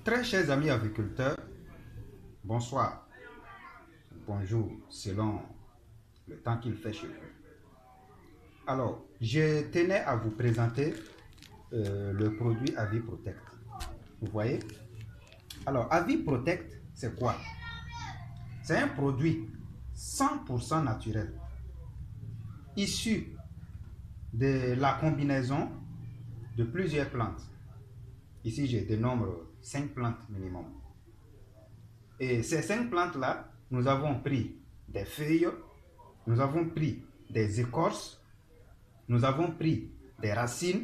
Très chers amis agriculteurs, bonsoir, bonjour, selon le temps qu'il fait chez vous. Alors, je tenais à vous présenter le produit Avis Protect. Vous voyez? Alors, Avis Protect, c'est quoi? C'est un produit 100% naturel, issu de la combinaison de plusieurs plantes. Ici, je dénombre 5 plantes minimum. Et ces 5 plantes-là, nous avons pris des feuilles, nous avons pris des écorces, nous avons pris des racines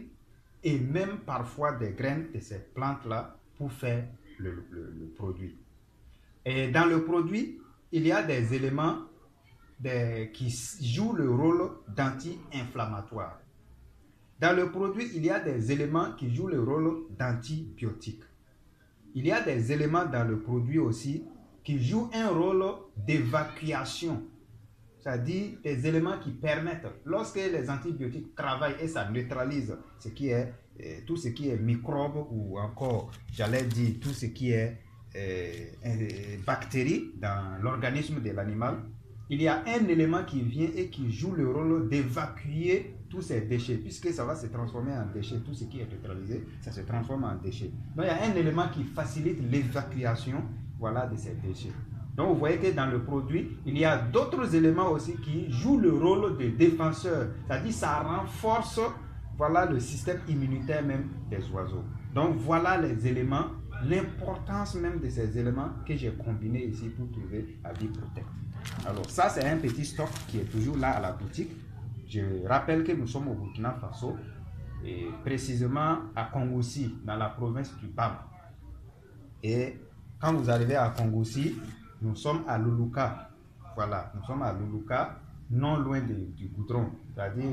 et même parfois des graines de ces plantes-là pour faire le produit. Et dans le produit, il y a des éléments qui jouent le rôle d'anti-inflammatoire. Dans le produit, il y a des éléments qui jouent le rôle d'antibiotiques. Il y a des éléments dans le produit aussi qui jouent un rôle d'évacuation. C'est-à-dire des éléments qui permettent, lorsque les antibiotiques travaillent et ça neutralise tout ce qui est microbes ou encore, j'allais dire, tout ce qui est bactéries dans l'organisme de l'animal, il y a un élément qui vient et qui joue le rôle d'évacuer tous ces déchets, puisque ça va se transformer en déchets, tout ce qui est neutralisé, ça se transforme en déchets. Donc il y a un élément qui facilite l'évacuation, voilà, de ces déchets. Donc vous voyez que dans le produit, il y a d'autres éléments aussi qui jouent le rôle de défenseur, c'est-à-dire ça renforce, voilà, le système immunitaire même des oiseaux. Donc voilà les éléments, l'importance même de ces éléments que j'ai combinés ici pour trouver Avis Protect. Alors ça, c'est un petit stock qui est toujours là à la boutique. Je rappelle que nous sommes au Burkina Faso et précisément à Kongoussi, dans la province du Bam. Et quand vous arrivez à Kongoussi, nous sommes à Luluka. Voilà, nous sommes à Luluka, non loin du goudron. C'est-à-dire,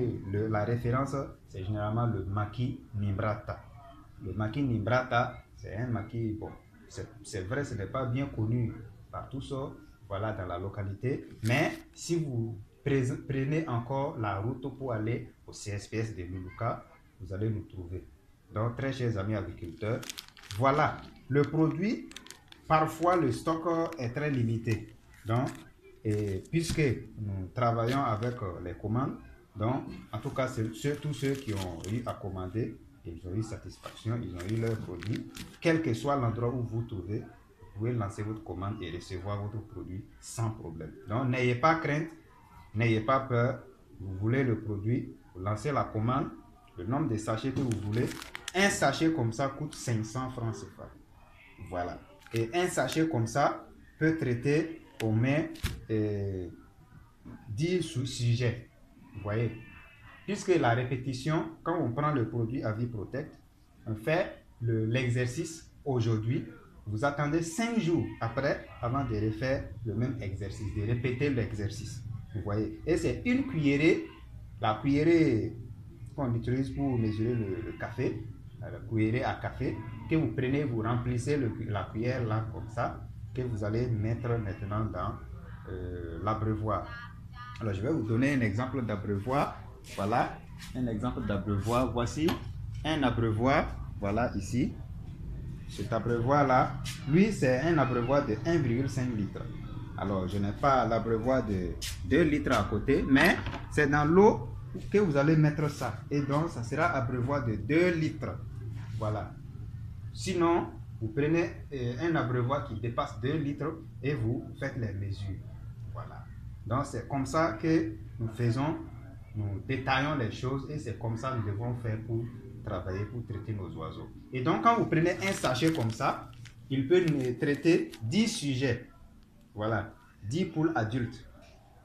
la référence, c'est généralement le maquis Nimbrata. Le maquis Nimbrata, c'est un maquis, bon, c'est vrai, ce n'est pas bien connu par tous, voilà, dans la localité. Mais si vous prenez encore la route pour aller au CSPS de Luluka, vous allez nous trouver. Donc, très chers amis agriculteurs, voilà, le produit, parfois le stock est très limité. Donc, puisque nous travaillons avec les commandes, donc, en tout cas, tous ceux qui ont eu à commander, ils ont eu satisfaction, ils ont eu leur produit. Quel que soit l'endroit où vous trouvez, vous pouvez lancer votre commande et recevoir votre produit sans problème. Donc, n'ayez pas crainte, n'ayez pas peur. Vous voulez le produit, vous lancez la commande, le nombre de sachets que vous voulez. Un sachet comme ça coûte 500 francs CFA. Voilà. Et un sachet comme ça peut traiter au moins 10 sujets. Vous voyez? Puisque la répétition, quand on prend le produit Avis Protect, on fait l'exercice aujourd'hui. Vous attendez 5 jours après avant de refaire le même exercice, de répéter l'exercice. Vous voyez? Et c'est une cuillerée, la cuillerée qu'on utilise pour mesurer le café, la cuillerée à café, que vous prenez, vous remplissez la cuillère là comme ça, que vous allez mettre maintenant dans l'abreuvoir. Alors je vais vous donner un exemple d'abreuvoir. Voilà, un exemple d'abreuvoir. Voici un abreuvoir, voilà ici. Cet abreuvoir-là, lui, c'est un abreuvoir de 1,5 litre. Alors, je n'ai pas l'abreuvoir de 2 litres à côté, mais c'est dans l'eau que vous allez mettre ça. Et donc, ça sera abreuvoir de 2 litres. Voilà. Sinon, vous prenez un abreuvoir qui dépasse 2 litres et vous faites les mesures. Voilà. Donc, c'est comme ça que nous détaillons les choses et c'est comme ça que nous devons faire pour travailler, pour traiter nos oiseaux. Et donc, quand vous prenez un sachet comme ça, il peut traiter 10 sujets. Voilà, 10 poules adultes.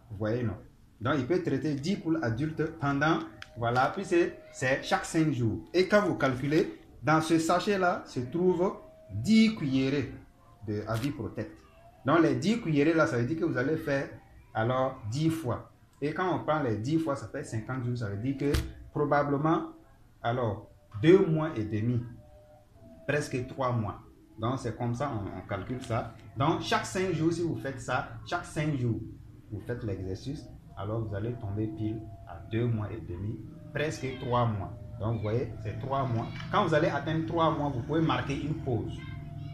Vous voyez, non? Donc, il peut traiter 10 poules adultes pendant, voilà, puis c'est chaque 5 jours. Et quand vous calculez, dans ce sachet-là se trouvent 10 cuillerées de Avis Protect. Donc, les 10 cuillerées là, ça veut dire que vous allez faire alors 10 fois. Et quand on prend les 10 fois, ça fait 50 jours. Ça veut dire que probablement, alors, 2 mois et demi, presque 3 mois. Donc, c'est comme ça, on calcule ça. Donc, chaque 5 jours, si vous faites ça, chaque 5 jours, vous faites l'exercice, alors vous allez tomber pile à 2 mois et demi, presque 3 mois. Donc, vous voyez, c'est 3 mois. Quand vous allez atteindre 3 mois, vous pouvez marquer une pause.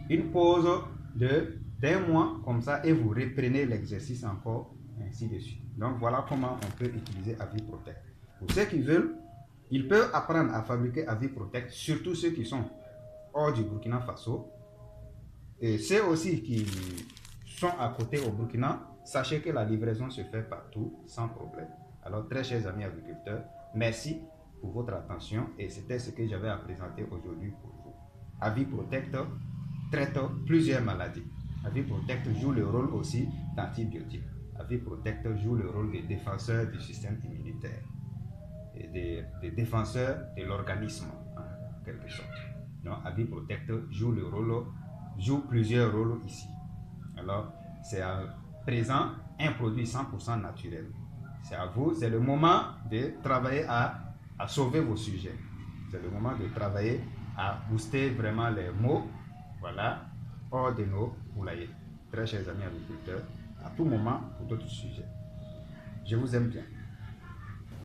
une pause d'un mois comme ça et vous reprenez l'exercice encore, ainsi de suite. Donc voilà comment on peut utiliser AviProtect. Pour ceux qui veulent, ils peuvent apprendre à fabriquer AviProtect, surtout ceux qui sont hors du Burkina Faso. Et ceux aussi qui sont à côté au Burkina, sachez que la livraison se fait partout sans problème. Alors très chers amis agriculteurs, merci pour votre attention et c'était ce que j'avais à présenter aujourd'hui pour vous. AviProtect traite plusieurs maladies. AviProtect joue le rôle aussi d'antibiotique. AviProtect joue le rôle des défenseurs du système immunitaire et des défenseurs de l'organisme en quelque sorte. Donc AviProtect joue plusieurs rôles ici. Alors c'est à présent un produit 100% naturel. C'est à vous, c'est le moment de travailler à sauver vos sujets. C'est le moment de travailler à booster vraiment les mots, voilà, hors de nos poulaillers. Très chers amis agriculteurs, à tout moment pour d'autres sujets. Je vous aime bien.